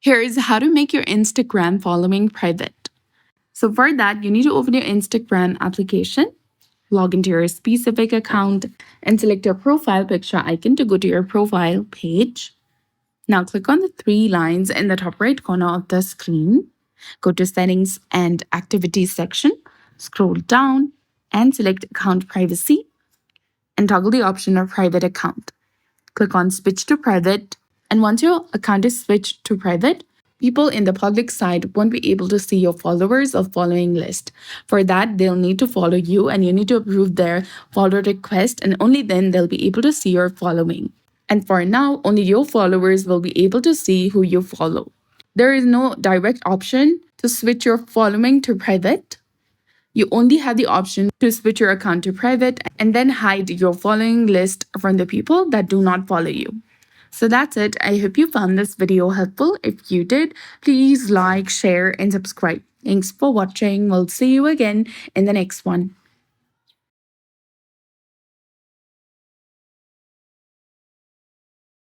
Here is how to make your Instagram following private. So for that, you need to open your Instagram application, log into your specific account, and select your profile picture icon to go to your profile page. Now click on the three lines in the top right corner of the screen. Go to Settings and Activities section, scroll down, and select Account Privacy, and toggle the option of Private Account. Click on Switch to Private, and once your account is switched to private, people in the public side won't be able to see your followers or following list. For that, they'll need to follow you and you need to approve their follow request, and only then they'll be able to see your following. And for now, only your followers will be able to see who you follow. There is no direct option to switch your following to private. You only have the option to switch your account to private and then hide your following list from the people that do not follow you. So that's it. I hope you found this video helpful. If you did, please like, share, and subscribe. Thanks for watching. We'll see you again in the next one.